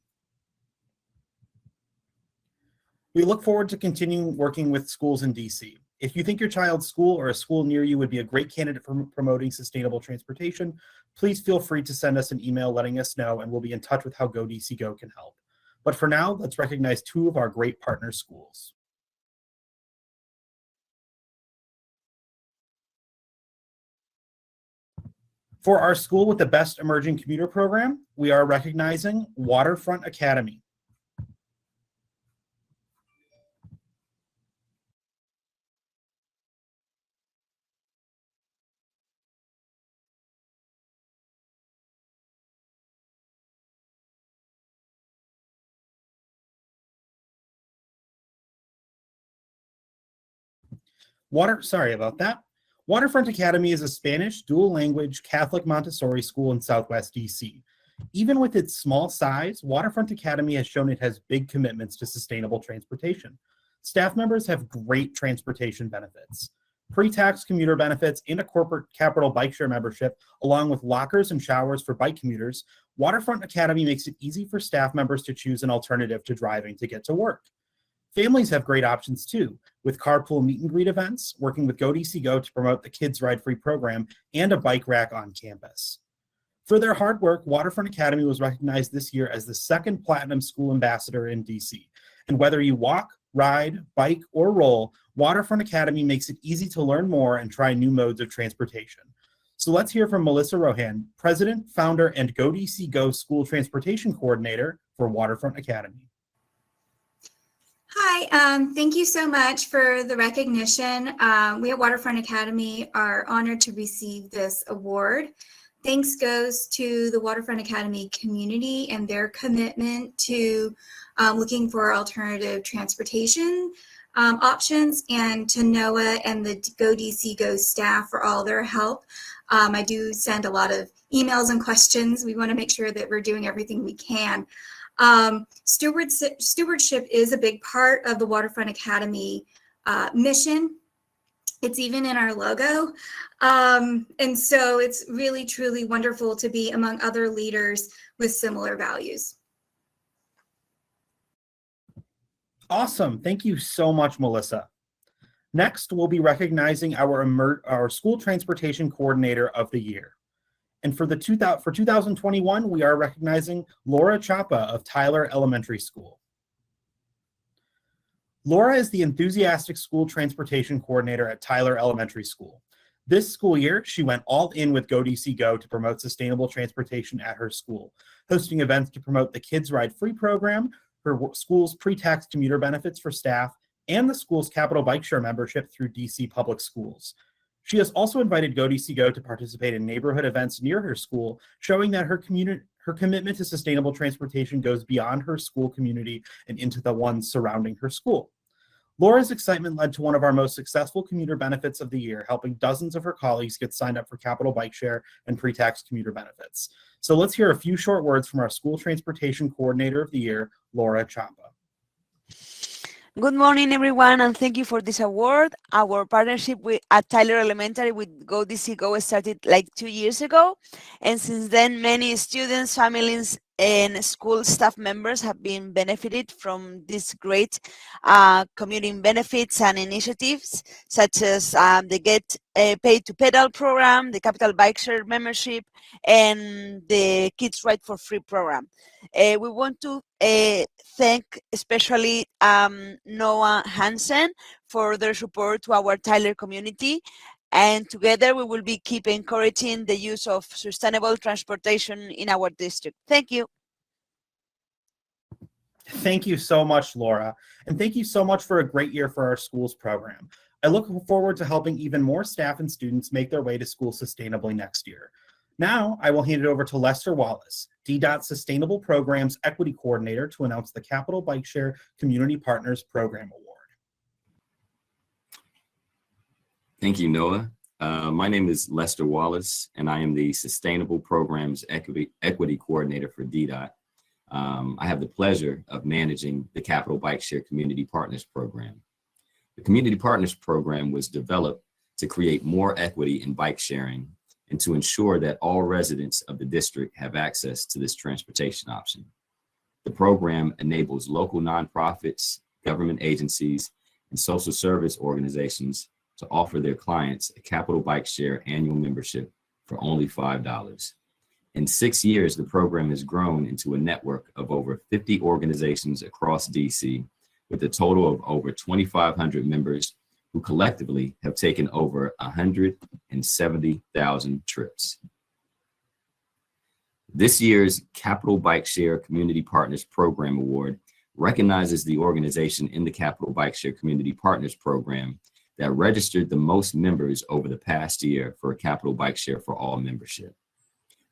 J: We look forward to continuing working with schools in DC. If you think your child's school or a school near you would be a great candidate for promoting sustainable transportation, please feel free to send us an email letting us know, and we'll be in touch with how GoDCGo can help. But for now, let's recognize two of our great partner schools. For our school with the best emerging commuter program, we are recognizing Waterfront Academy. Sorry about that. Waterfront Academy is a Spanish dual language Catholic Montessori school in Southwest DC. Even with its small size, Waterfront Academy has shown it has big commitments to sustainable transportation. Staff members have great transportation benefits, pre-tax commuter benefits, and a corporate capital bike share membership, along with lockers and showers for bike commuters. Waterfront Academy makes it easy for staff members to choose an alternative to driving to get to work. Families have great options too, with carpool meet and greet events, working with GoDCGo to promote the Kids Ride Free program, and a bike rack on campus. For their hard work, Waterfront Academy was recognized this year as the second Platinum School Ambassador in DC. And whether you walk, ride, bike, or roll, Waterfront Academy makes it easy to learn more and try new modes of transportation. So let's hear from Melissa Rohan, President, Founder, and GoDCGo School Transportation Coordinator for Waterfront Academy.
K: Hi, thank you so much for the recognition. We at Waterfront Academy are honored to receive this award. Thanks goes to the Waterfront Academy community and their commitment to looking for alternative transportation options, and to Noah and the GoDCGo staff for all their help. I do send a lot of emails and questions. We want to make sure that we're doing everything we can. Stewardship is a big part of the Waterfront Academy mission. It's even in our logo. And so it's really, truly wonderful to be among other leaders with similar values.
J: Awesome. Thank you so much, Melissa. Next, we'll be recognizing our School Transportation Coordinator of the Year. And for 2021, we are recognizing Laura Chapa of Tyler Elementary School. Laura is the enthusiastic school transportation coordinator at Tyler Elementary School. This school year, she went all in with GoDCGo to promote sustainable transportation at her school, hosting events to promote the Kids Ride Free program, her school's pre-tax commuter benefits for staff, and the school's capital bike share membership through DC Public Schools. She has also invited GoDCGo to participate in neighborhood events near her school, showing that her commitment to sustainable transportation goes beyond her school community and into the ones surrounding her school. Laura's excitement led to one of our most successful commuter benefits of the year, helping dozens of her colleagues get signed up for capital bike share and pre-tax commuter benefits. So let's hear a few short words from our School Transportation Coordinator of the Year, Laura Chapa.
L: Good morning, everyone, and thank you for this award. Our partnership at Tyler Elementary with GoDCGo started like 2 years ago, and since then, many students, families, and school staff members have been benefited from these great commuting benefits and initiatives, such as the Get Paid to Pedal program, the Capital Bike Share membership, and the Kids Ride for Free program. We want to thank especially Noah Hansen for their support to our Tyler community. And together we will be keep encouraging the use of sustainable transportation in our district. Thank you.
J: Thank you so much, Laura. And thank you so much for a great year for our schools program. I look forward to helping even more staff and students make their way to school sustainably next year. Now, I will hand it over to Lester Wallace, DDOT Sustainable Programs Equity Coordinator, to announce the Capital Bike Share Community Partners Program Award.
M: Thank you, Noah. My name is Lester Wallace, and I am the Sustainable Programs Equity Coordinator for DDOT. I have the pleasure of managing the Capital Bike Share Community Partners Program. The Community Partners Program was developed to create more equity in bike sharing and to ensure that all residents of the district have access to this transportation option. The program enables local nonprofits, government agencies, and social service organizations to offer their clients a Capital Bike Share annual membership for only $5. In 6 years, the program has grown into a network of over 50 organizations across DC, with a total of over 2,500 members who collectively have taken over 170,000 trips. This year's Capital Bike Share Community Partners Program Award recognizes the organization in the Capital Bike Share Community Partners Program that registered the most members over the past year for a Capital Bike Share for All membership.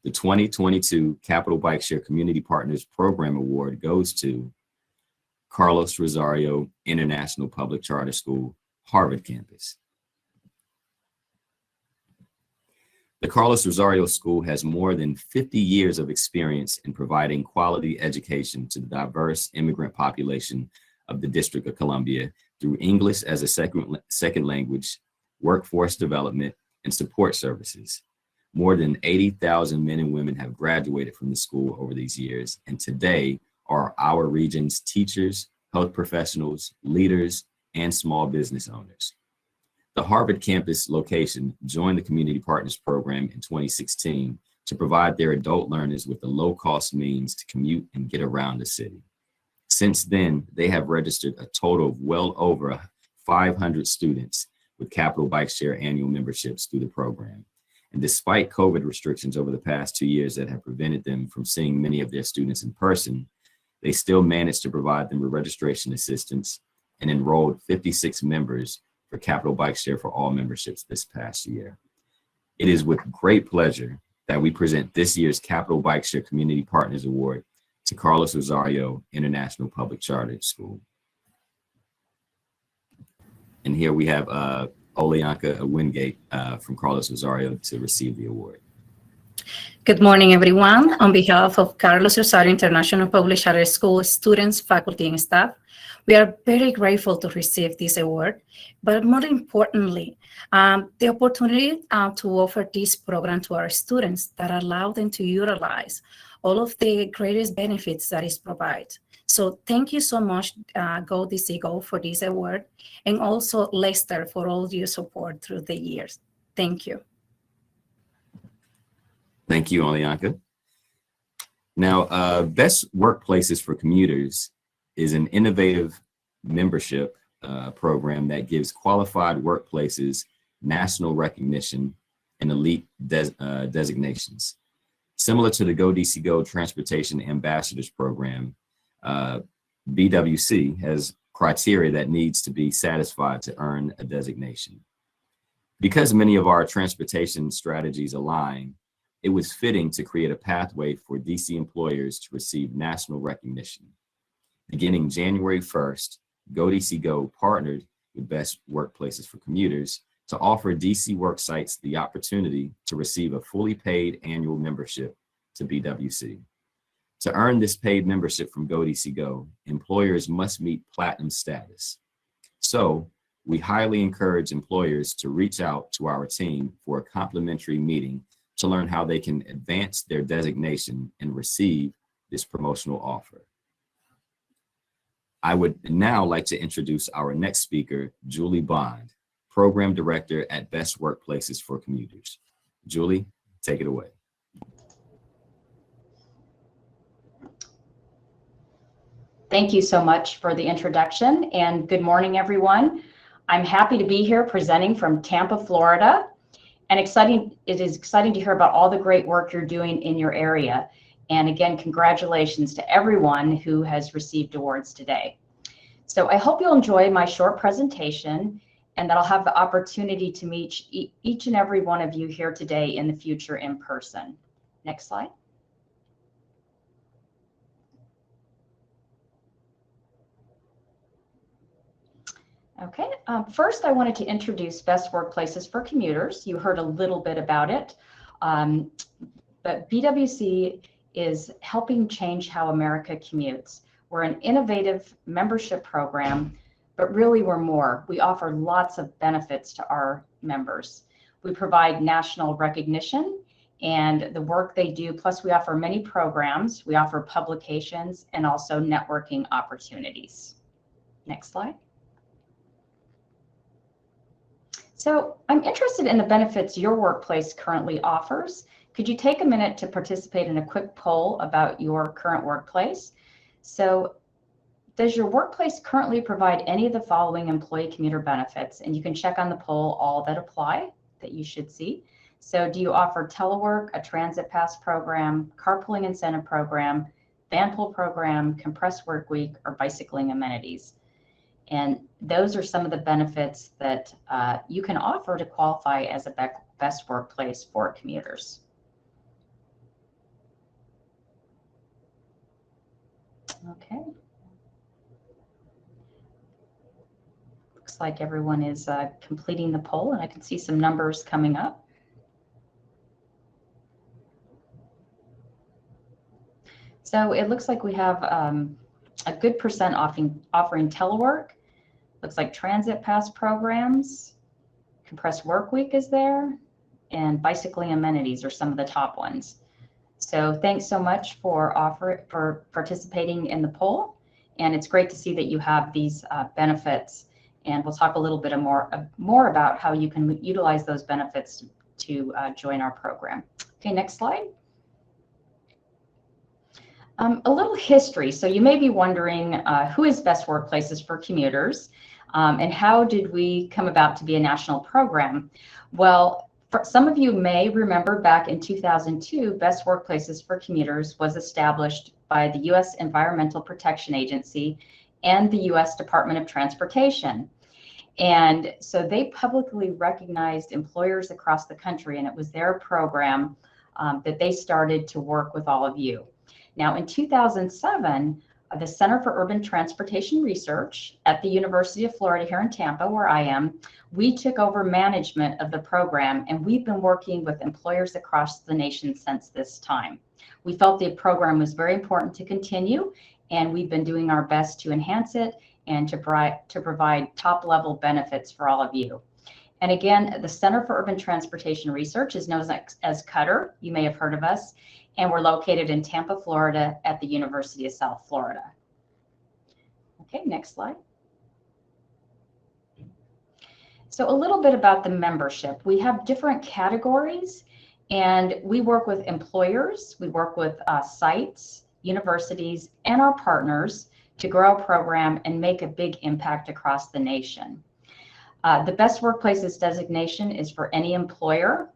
M: The 2022 Capital Bike Share Community Partners Program Award goes to Carlos Rosario International Public Charter School, Harvard campus. The Carlos Rosario School has more than 50 years of experience in providing quality education to the diverse immigrant population of the District of Columbia through English as a second language, workforce development, and support services. More than 80,000 men and women have graduated from the school over these years, and today are our region's teachers, health professionals, leaders, and small business owners. The Harvard campus location joined the Community Partners Program in 2016 to provide their adult learners with the low-cost means to commute and get around the city. Since then, they have registered a total of well over 500 students with Capital Bike Share annual memberships through the program. And despite COVID restrictions over the past 2 years that have prevented them from seeing many of their students in person, they still managed to provide them with registration assistance and enrolled 56 members for Capital Bike Share for All memberships this past year. It is with great pleasure that we present this year's Capital Bike Share Community Partners Award to Carlos Rosario International Public Charter School. And here we have Oleanka Wingate from Carlos Rosario to receive the award.
N: Good morning, everyone. On behalf of Carlos Rosario International Public Charter School students, faculty, and staff, we are very grateful to receive this award, but more importantly, the opportunity to offer this program to our students that allow them to utilize all of the greatest benefits that it provides. So thank you so much, Go DC Go, for this award, and also Lester for all your support through the years. Thank you.
M: Thank you, Oleanka. Now, Best Workplaces for Commuters is an innovative membership program that gives qualified workplaces national recognition and elite designations. Similar to the Go DC Go Transportation Ambassadors Program, BWC has criteria that needs to be satisfied to earn a designation. Because many of our transportation strategies align, it was fitting to create a pathway for DC employers to receive national recognition. Beginning January 1st, Go DC Go partnered with Best Workplaces for Commuters to offer DC work sites the opportunity to receive a fully paid annual membership to BWC. To earn this paid membership from Go DC Go, employers must meet platinum status. So we highly encourage employers to reach out to our team for a complimentary meeting to learn how they can advance their designation and receive this promotional offer. I would now like to introduce our next speaker, Julie Bond, Program Director at Best Workplaces for Commuters. Julie, take it away.
O: Thank you so much for the introduction, and good morning, everyone. I'm happy to be here presenting from Tampa, Florida, and it is exciting to hear about all the great work you're doing in your area. And again, congratulations to everyone who has received awards today. So I hope you'll enjoy my short presentation and that I'll have the opportunity to meet each and every one of you here today in the future in person. Next slide. Okay, first I wanted to introduce Best Workplaces for Commuters. You heard a little bit about it, but BWC is helping change how America commutes. We're an innovative membership program, but really we're more. We offer lots of benefits to our members. We provide national recognition and the work they do, plus we offer many programs, we offer publications and also networking opportunities. Next slide. So I'm interested in the benefits your workplace currently offers. Could you take a minute to participate in a quick poll about your current workplace? So does your workplace currently provide any of the following employee commuter benefits? And you can check on the poll all that apply that you should see. So do you offer telework, a transit pass program, carpooling incentive program, van pool program, compressed work week, or bicycling amenities? And those are some of the benefits that you can offer to qualify as a best workplace for commuters. Okay. Looks like everyone is completing the poll, and I can see some numbers coming up. So it looks like we have a good percent offering telework. Looks like transit pass programs, compressed work week is there, and bicycling amenities are some of the top ones. So thanks so much for participating in the poll, and it's great to see that you have these benefits. And we'll talk a little bit more about how you can utilize those benefits to join our program. Okay, next slide. A little history. So you may be wondering who is Best Workplaces for Commuters, and how did we come about to be a national program? Well, some of you may remember back in 2002, Best Workplaces for Commuters was established by the U.S. Environmental Protection Agency and the U.S. Department of Transportation. And so they publicly recognized employers across the country, and it was their program that they started to work with all of you. Now, in 2007, the Center for Urban Transportation Research at the University of Florida here in Tampa, where I am, we took over management of the program, and we've been working with employers across the nation since this time. We felt the program was very important to continue, and we've been doing our best to enhance it and to provide top-level benefits for all of you. And again, the Center for Urban Transportation Research is known as Cutter. You may have heard of us. And we're located in Tampa, Florida at the University of South Florida. Okay, next slide. So a little bit about the membership. We have different categories, and we work with employers, we work with sites, universities, and our partners to grow our program and make a big impact across the nation. The Best Workplaces designation is for any employer.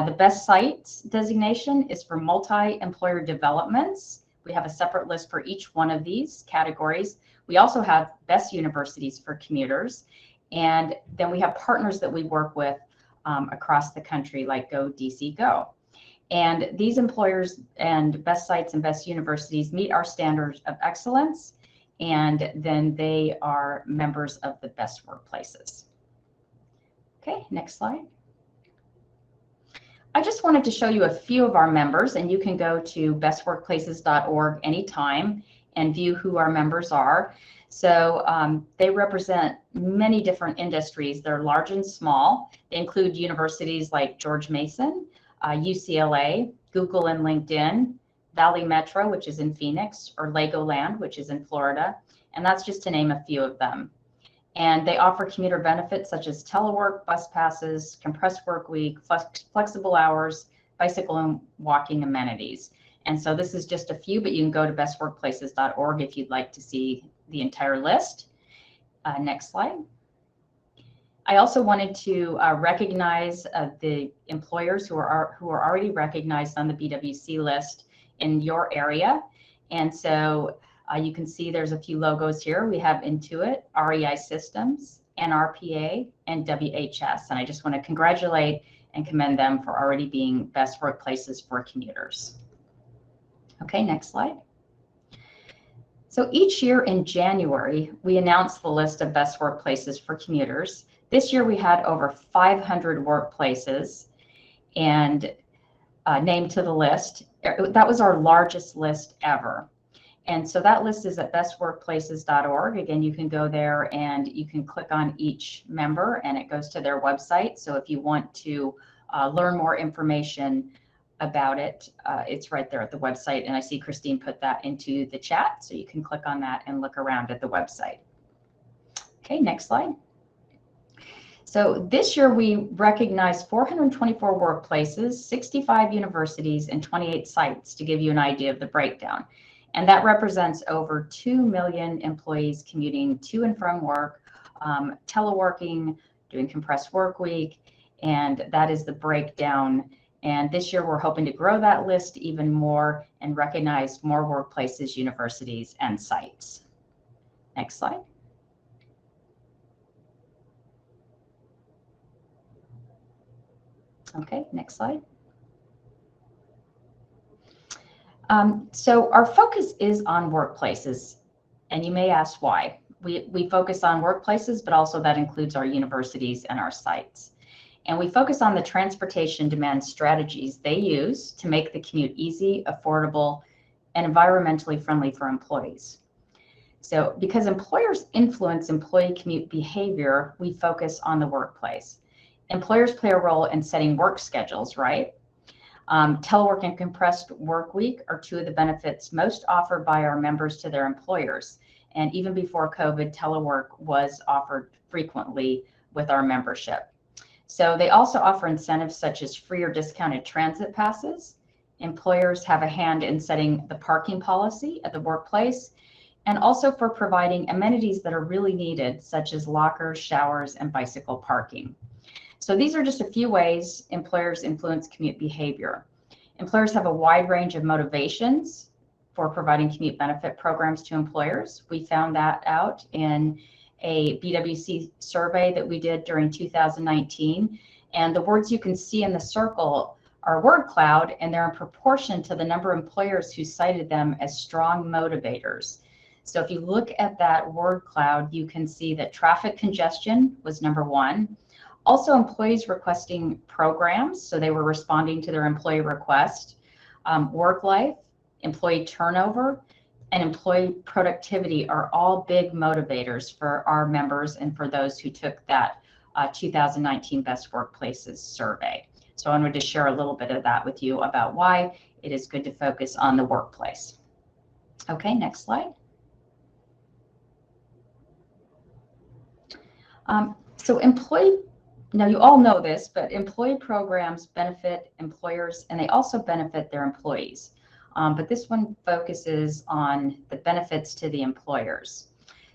O: The Best Sites designation is for multi-employer developments. We have a separate list for each one of these categories. We also have Best Universities for Commuters. And then we have partners that we work with across the country, like Go DC Go. And these employers and Best Sites and Best Universities meet our standards of excellence, and then they are members of the Best Workplaces. Okay, next slide. I just wanted to show you a few of our members, and you can go to bestworkplaces.org anytime and view who our members are. So they represent many different industries. They're large and small. They include universities like George Mason, UCLA, Google and LinkedIn, Valley Metro, which is in Phoenix, or Legoland, which is in Florida. And that's just to name a few of them. And they offer commuter benefits such as telework, bus passes, compressed work week, flexible hours, bicycle and walking amenities. And so this is just a few, but you can go to bestworkplaces.org if you'd like to see the entire list. Next slide. I also wanted to recognize the employers who are already recognized on the BWC list in your area. And so you can see there's a few logos here. We have Intuit, REI Systems, NRPA, and WHS. And I just want to congratulate and commend them for already being Best Workplaces for Commuters. Okay, next slide. So each year in January, we announce the list of Best Workplaces for Commuters. This year we had over 500 workplaces and named to the list. That was our largest list ever. And so that list is at bestworkplaces.org. Again, you can go there and you can click on each member and it goes to their website. So if you want to learn more information about it, it's right there at the website. And I see Christine put that into the chat. So you can click on that and look around at the website. Okay, next slide. So this year we recognized 424 workplaces, 65 universities, and 28 sites to give you an idea of the breakdown. And that represents over 2 million employees commuting to and from work, teleworking, doing compressed work week, and that is the breakdown. And this year we're hoping to grow that list even more and recognize more workplaces, universities, and sites. Next slide. Okay, next slide. So our focus is on workplaces, and you may ask why. We focus on workplaces, but also that includes our universities and our sites. And we focus on the transportation demand strategies they use to make the commute easy, affordable, and environmentally friendly for employees. So because employers influence employee commute behavior, we focus on the workplace. Employers play a role in setting work schedules, right? Telework and compressed work week are two of the benefits most offered by our members to their employers. And even before COVID, telework was offered frequently with our membership. So they also offer incentives such as free or discounted transit passes. Employers have a hand in setting the parking policy at the workplace, and also for providing amenities that are really needed, such as lockers, showers, and bicycle parking. So these are just a few ways employers influence commute behavior. Employers have a wide range of motivations for providing commute benefit programs to employers. We found that out in a BWC survey that we did during 2019. And the words you can see in the circle are word cloud, and they're in proportion to the number of employers who cited them as strong motivators. So if you look at that word cloud, you can see that traffic congestion was number one. Also, employees requesting programs, so they were responding to their employee request. Work life, employee turnover, and employee productivity are all big motivators for our members and for those who took that 2019 Best Workplaces survey. So I wanted to share a little bit of that with you about why it is good to focus on the workplace. Okay, next slide. Now you all know this, but employee programs benefit employers and they also benefit their employees. But this one focuses on the benefits to the employers.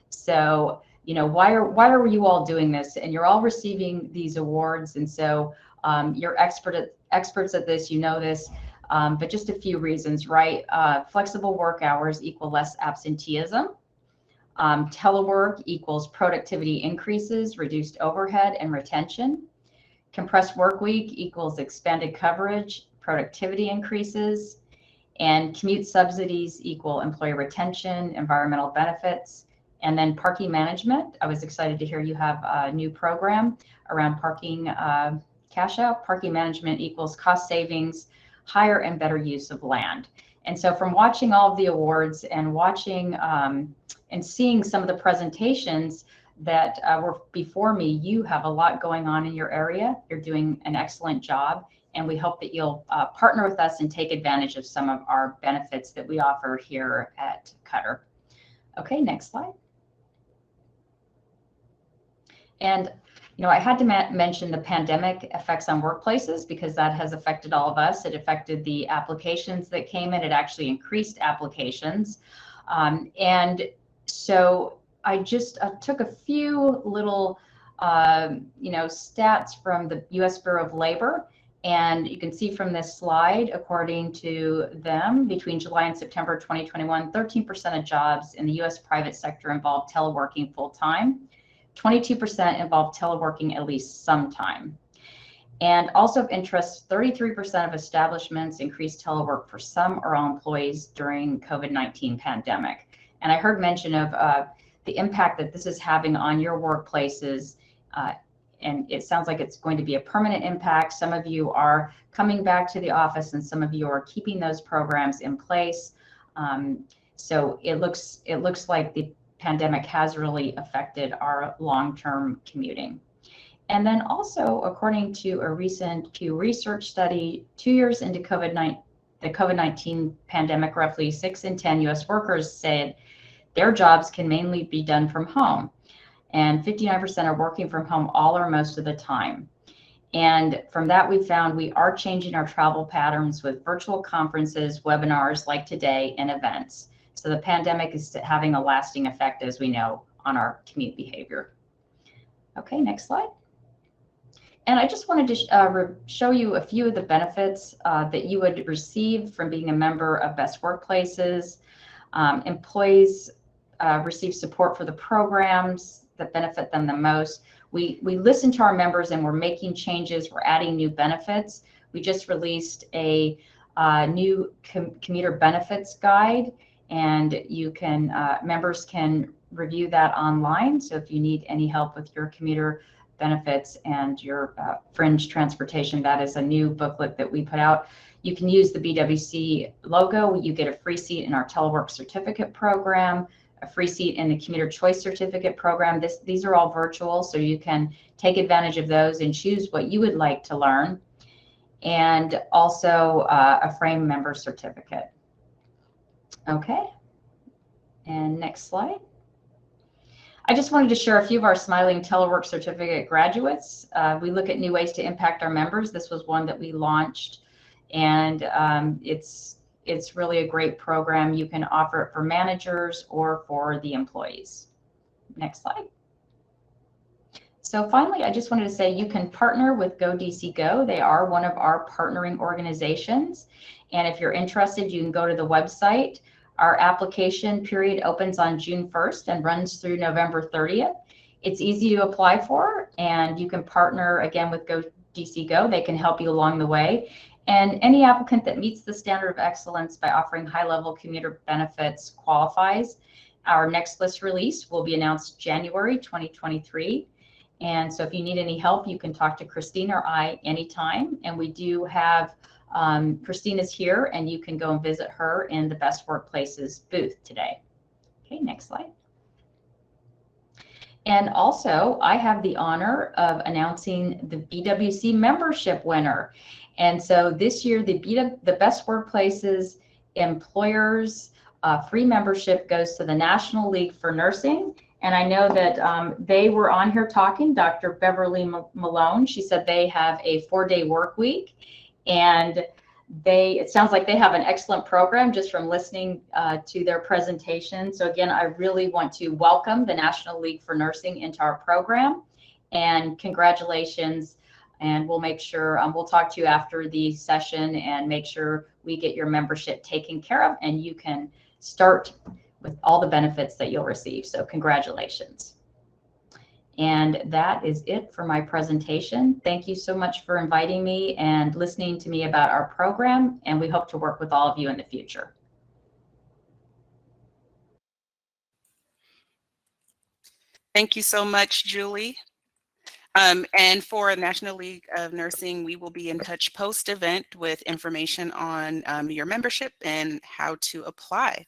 O: So, you know, why are you all doing this? And you're all receiving these awards. And so you're experts at this, you know this, but just a few reasons, right? Flexible work hours equal less absenteeism. Telework equals productivity increases, reduced overhead and retention. Compressed work week equals expanded coverage, productivity increases. And commute subsidies equal employee retention, environmental benefits. And then parking management. I was excited to hear you have a new program around parking cash out. Parking management equals cost savings, higher and better use of land. And so from watching all of the awards and watching and seeing some of the presentations that were before me, you have a lot going on in your area. You're doing an excellent job. And we hope that you'll partner with us and take advantage of some of our benefits that we offer here at Cutter. Okay, next slide. And, you know, I had to mention the pandemic effects on workplaces because that has affected all of us. It affected the applications that came in. It actually increased applications. And so I just took a few little, you know, stats from the U.S. Bureau of Labor. And you can see from this slide, according to them, between July and September 2021, 13% of jobs in the U.S. private sector involved teleworking full-time. 22% involved teleworking at least sometime. And also of interest, 33% of establishments increased telework for some or all employees during COVID-19 pandemic. And I heard mention of the impact that this is having on your workplaces and it sounds like it's going to be a permanent impact. Some of you are coming back to the office and some of you are keeping those programs in place. So it looks like the pandemic has really affected our long-term commuting. And then also, according to a recent Pew Research study, 2 years into the COVID-19 pandemic, roughly 6 in 10 US workers said their jobs can mainly be done from home. And 59% are working from home all or most of the time. And from that, we found we are changing our travel patterns with virtual conferences, webinars like today, and events. So the pandemic is having a lasting effect, as we know, on our commute behavior. Okay, next slide. And I just wanted to show you a few of the benefits that you would receive from being a member of Best Workplaces. Employees receive support for the programs that benefit them the most. We listen to our members and we're making changes. We're adding new benefits. We just released a new commuter benefits guide, and you can members can review that online. So if you need any help with your commuter benefits and your fringe transportation, that is a new booklet that we put out. You can use the BWC logo. You get a free seat in our telework certificate program, a free seat in the commuter choice certificate program. These are all virtual, so you can take advantage of those and choose what you would like to learn. And also a frame member certificate. Okay, and next slide. I just wanted to share a few of our Smiling Telework Certificate graduates. We look at new ways to impact our members. This was one that we launched, and it's really a great program. You can offer it for managers or for the employees. Next slide. So finally, I just wanted to say you can partner with Go DC Go. They are one of our partnering organizations. And if you're interested, you can go to the website. Our application period opens on June 1st and runs through November 30th. It's easy to apply for, and you can partner again with Go DC Go. They can help you along the way. And any applicant that meets the standard of excellence by offering high-level commuter benefits qualifies. Our next list release will be announced January 2023. And so if you need any help, you can talk to Christine or I anytime. And we do have Christine is here, and you can go and visit her in the Best Workplaces booth today. Okay, next slide. And also, I have the honor of announcing the BWC membership winner. And so this year, the Best Workplaces Employers free membership goes to the National League for Nursing. And I know that they were on here talking, Dr. Beverly Malone. She said they have a 4-day work week. And it sounds like they have an excellent program just from listening to their presentation. So again, I really want to welcome the National League for Nursing into our program, and congratulations. And we'll make sure, we'll talk to you after the session and make sure we get your membership taken care of, and you can start with all the benefits that you'll receive. So congratulations. And that is it for my presentation. Thank you so much for inviting me and listening to me about our program, and we hope to work with all of you in the future.
A: Thank you so much, Julie. And for National League of Nursing, we will be in touch post-event with information on your membership and how to apply.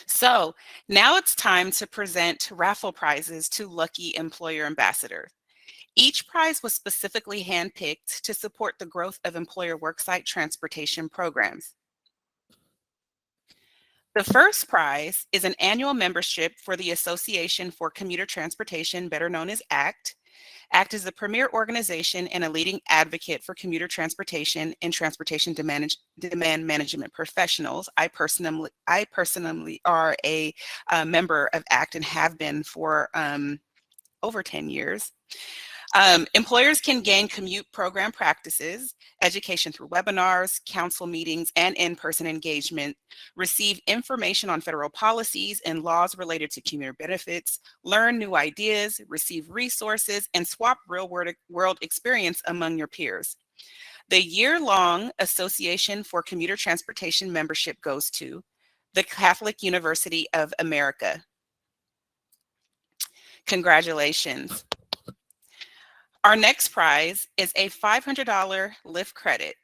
A: So now it's time to present raffle prizes to lucky employer ambassadors. Each prize was specifically handpicked to support the growth of employer worksite transportation programs. The first prize is an annual membership for the Association for Commuter Transportation, better known as ACT. ACT is the premier organization and a leading advocate for commuter transportation and transportation demand management professionals. I personally are a member of ACT and have been for over 10 years. Employers can gain commute program practices, education through webinars, council meetings, and in-person engagement, receive information on federal policies and laws related to commuter benefits, learn new ideas, receive resources, and swap real-world experience among your peers. The year-long Association for Commuter Transportation membership goes to the Catholic University of America. Congratulations. Our next prize is a $500 Lyft credit.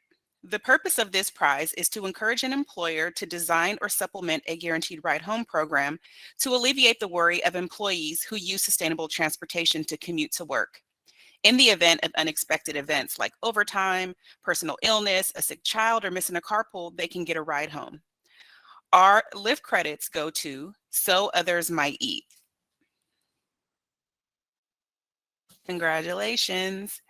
A: The purpose of this prize is to encourage an employer to design or supplement a guaranteed ride home program to alleviate the worry of employees who use sustainable transportation to commute to work. In the event of unexpected events like overtime, personal illness, a sick child, or missing a carpool, they can get a ride home. Our Lyft credits go to So Others Might Eat. Congratulations.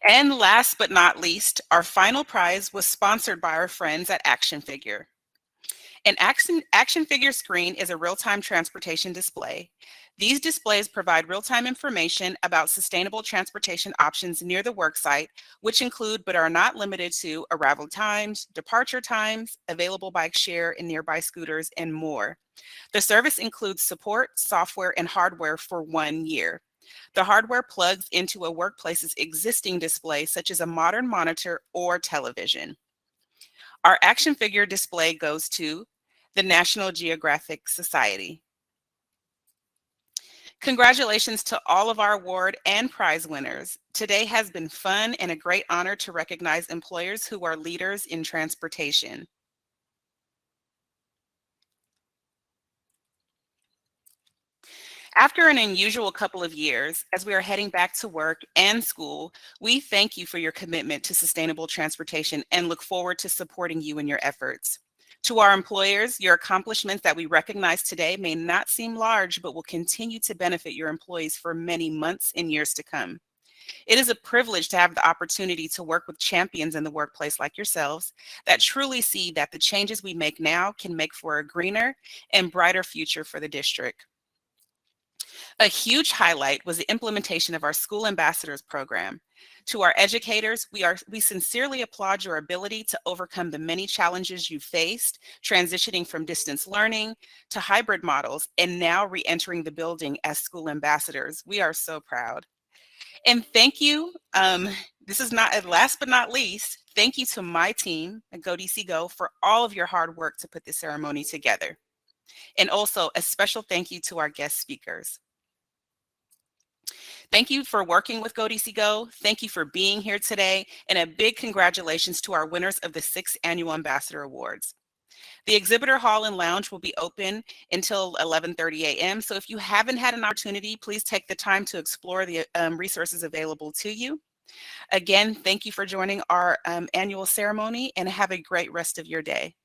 A: And last but not least, our final prize was sponsored by our friends at Action Figure. An Action Figure screen is a real-time transportation display. These displays provide real-time information about sustainable transportation options near the worksite, which include but are not limited to arrival times, departure times, available bike share and nearby scooters, and more. The service includes support, software, and hardware for 1 year. The hardware plugs into a workplace's existing display, such as a modern monitor or television. Our Action Figure display goes to the National Geographic Society. Congratulations to all of our award and prize winners. Today has been fun and a great honor to recognize employers who are leaders in transportation. After an unusual couple of years, as we are heading back to work and school, we thank you for your commitment to sustainable transportation and look forward to supporting you in your efforts. To our employers, your accomplishments that we recognize today may not seem large, but will continue to benefit your employees for many months and years to come. It is a privilege to have the opportunity to work with champions in the workplace like yourselves that truly see that the changes we make now can make for a greener and brighter future for the district. A huge highlight was the implementation of our School Ambassadors program. To our educators, we sincerely applaud your ability to overcome the many challenges you faced, transitioning from distance learning to hybrid models, and now re-entering the building as school ambassadors. We are so proud. And thank you, this is not last but not least, thank you to my team at Go DC Go for all of your hard work to put this ceremony together. And also a special thank you to our guest speakers. Thank you for working with Go DC Go. Thank you for being here today. And a big congratulations to our winners of the 6th Annual Ambassador Awards. The exhibitor hall and lounge will be open until 11:30 a.m. So if you haven't had an opportunity, please take the time to explore the resources available to you. Again, thank you for joining our annual ceremony and have a great rest of your day.